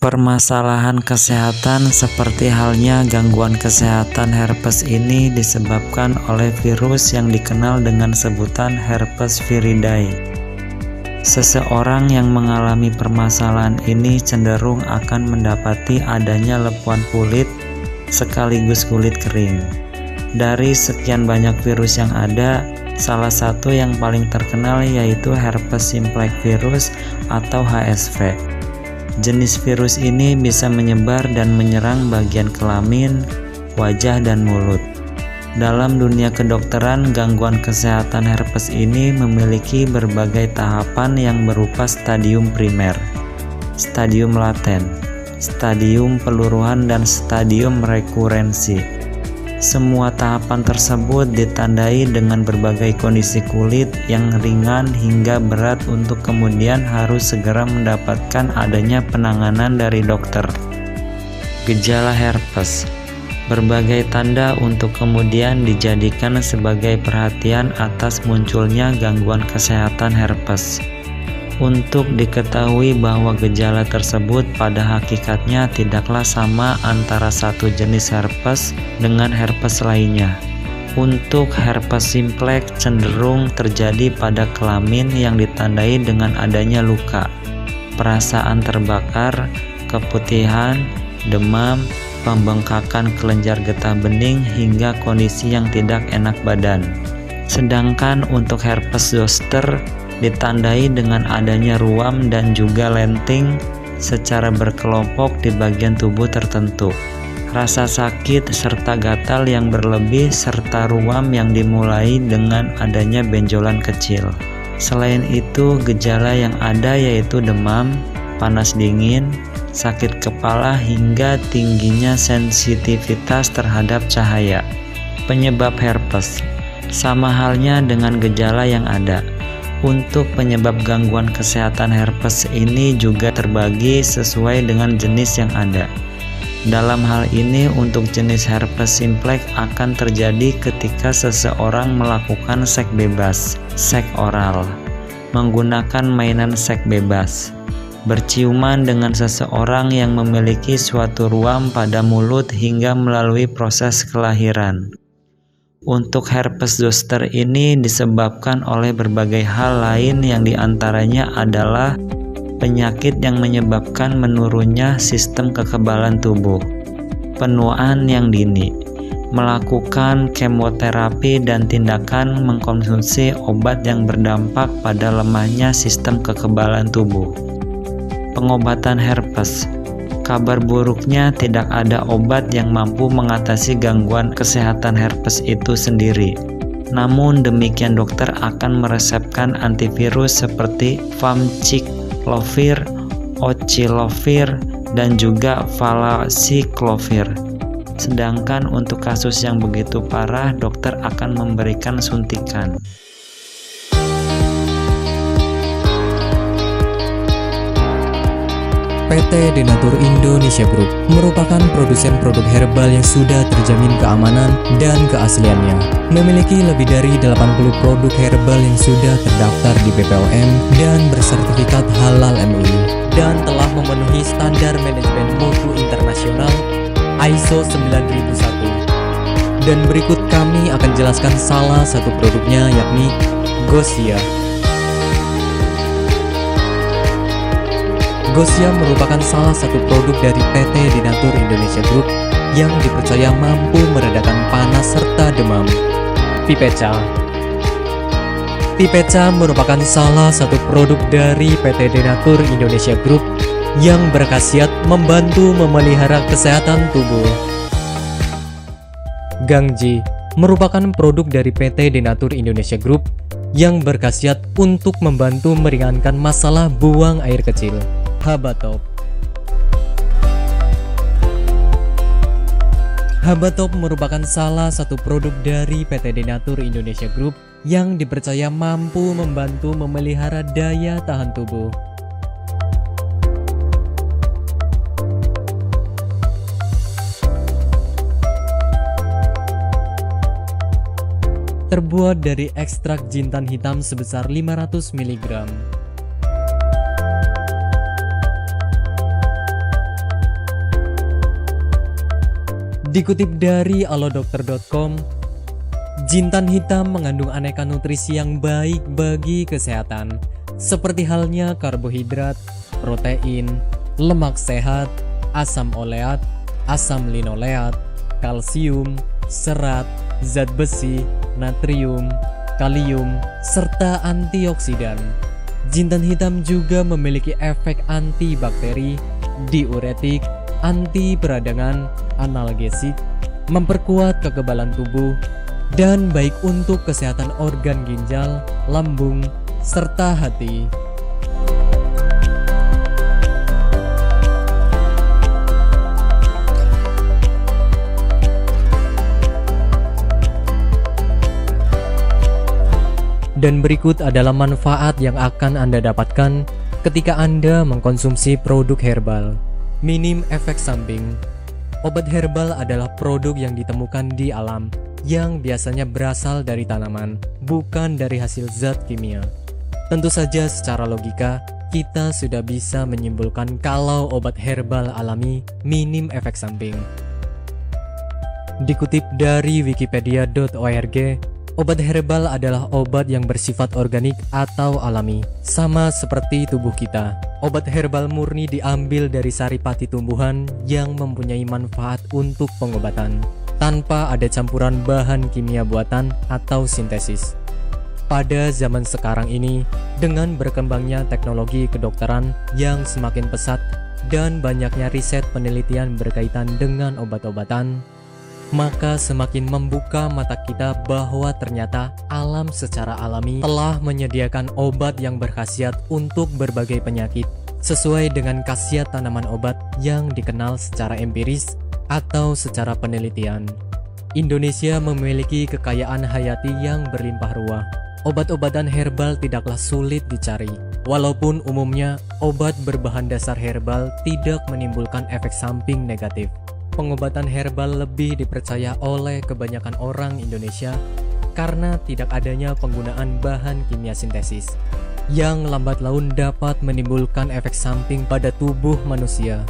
Permasalahan kesehatan seperti halnya gangguan kesehatan herpes ini disebabkan oleh virus yang dikenal dengan sebutan herpes viridae. Seseorang yang mengalami permasalahan ini cenderung akan mendapati adanya lekuan kulit sekaligus kulit kering. Dari sekian banyak virus yang ada, salah satu yang paling terkenal yaitu herpes simplex virus atau HSV. Jenis virus ini bisa menyebar dan menyerang bagian kelamin, wajah, dan mulut. Dalam dunia kedokteran, gangguan kesehatan herpes ini memiliki berbagai tahapan yang berupa stadium primer, stadium laten, stadium peluruhan, dan stadium rekurensi. Semua tahapan tersebut ditandai dengan berbagai kondisi kulit yang ringan hingga berat untuk kemudian harus segera mendapatkan adanya penanganan dari dokter. Gejala herpes. Berbagai tanda untuk kemudian dijadikan sebagai perhatian atas munculnya gangguan kesehatan herpes. Untuk diketahui bahwa gejala tersebut pada hakikatnya tidaklah sama antara satu jenis herpes dengan herpes lainnya. Untuk herpes simplex cenderung terjadi pada kelamin yang ditandai dengan adanya luka, perasaan terbakar, keputihan, demam, pembengkakan kelenjar getah bening, hingga kondisi yang tidak enak badan. Sedangkan untuk herpes zoster ditandai dengan adanya ruam dan juga lenting secara berkelompok di bagian tubuh tertentu, rasa sakit serta gatal yang berlebih, serta ruam yang dimulai dengan adanya benjolan kecil. Selain itu, gejala yang ada yaitu demam, panas dingin, sakit kepala, hingga tingginya sensitivitas terhadap cahaya. Penyebab herpes sama halnya dengan gejala yang ada. Untuk penyebab gangguan kesehatan herpes ini juga terbagi sesuai dengan jenis yang ada. Dalam hal ini, untuk jenis herpes simplex akan terjadi ketika seseorang melakukan seks bebas, seks oral, menggunakan mainan seks bebas, berciuman dengan seseorang yang memiliki suatu ruam pada mulut hingga melalui proses kelahiran. Untuk herpes zoster ini disebabkan oleh berbagai hal lain yang diantaranya adalah penyakit yang menyebabkan menurunnya sistem kekebalan tubuh, penuaan yang dini, melakukan kemoterapi, dan tindakan mengkonsumsi obat yang berdampak pada lemahnya sistem kekebalan tubuh. Pengobatan herpes. Kabar buruknya tidak ada obat yang mampu mengatasi gangguan kesehatan herpes itu sendiri. Namun demikian dokter akan meresepkan antivirus seperti famciclovir, ocelovir, dan juga valaciclovir. Sedangkan untuk kasus yang begitu parah, dokter akan memberikan suntikan. PT Denatur Indonesia Group merupakan produsen produk herbal yang sudah terjamin keamanan dan keasliannya. Memiliki lebih dari 80 produk herbal yang sudah terdaftar di BPOM dan bersertifikat halal MUI, dan telah memenuhi standar manajemen mutu internasional ISO 9001. Dan berikut kami akan jelaskan salah satu produknya, yakni Gosia. Gosia merupakan salah satu produk dari PT Denatur Indonesia Group yang dipercaya mampu meredakan panas serta demam. Pipeca. Pipeca merupakan salah satu produk dari PT Denatur Indonesia Group yang berkhasiat membantu memelihara kesehatan tubuh. Gangji merupakan produk dari PT Denatur Indonesia Group yang berkhasiat untuk membantu meringankan masalah buang air kecil. Habatop. Habatop merupakan salah satu produk dari PT Denatur Indonesia Group yang dipercaya mampu membantu memelihara daya tahan tubuh. Terbuat dari ekstrak jintan hitam sebesar 500 mg. Dikutip dari alodokter.com, jintan hitam mengandung aneka nutrisi yang baik bagi kesehatan, seperti halnya karbohidrat, protein, lemak sehat, asam oleat, asam linoleat, kalsium, serat, zat besi, natrium, kalium, serta antioksidan. Jintan hitam juga memiliki efek antibakteri, diuretik, anti peradangan, analgesik, memperkuat kekebalan tubuh, dan baik untuk kesehatan organ ginjal, lambung, serta hati. Dan berikut adalah manfaat yang akan Anda dapatkan ketika Anda mengkonsumsi produk herbal. Minim efek samping. Obat herbal adalah produk yang ditemukan di alam, yang biasanya berasal dari tanaman, bukan dari hasil zat kimia. Tentu saja secara logika, kita sudah bisa menyimpulkan kalau obat herbal alami minim efek samping. Dikutip dari wikipedia.org, obat herbal adalah obat yang bersifat organik atau alami, sama seperti tubuh kita. Obat herbal murni diambil dari saripati tumbuhan yang mempunyai manfaat untuk pengobatan, tanpa ada campuran bahan kimia buatan atau sintesis. Pada zaman sekarang ini, dengan berkembangnya teknologi kedokteran yang semakin pesat dan banyaknya riset penelitian berkaitan dengan obat-obatan, maka semakin membuka mata kita bahwa ternyata alam secara alami telah menyediakan obat yang berkhasiat untuk berbagai penyakit sesuai dengan khasiat tanaman obat yang dikenal secara empiris atau secara penelitian. Indonesia memiliki kekayaan hayati yang berlimpah ruah. Obat-obatan herbal tidaklah sulit dicari. Walaupun umumnya obat berbahan dasar herbal tidak menimbulkan efek samping negatif, pengobatan herbal lebih dipercaya oleh kebanyakan orang Indonesia karena tidak adanya penggunaan bahan kimia sintesis yang lambat laun dapat menimbulkan efek samping pada tubuh manusia.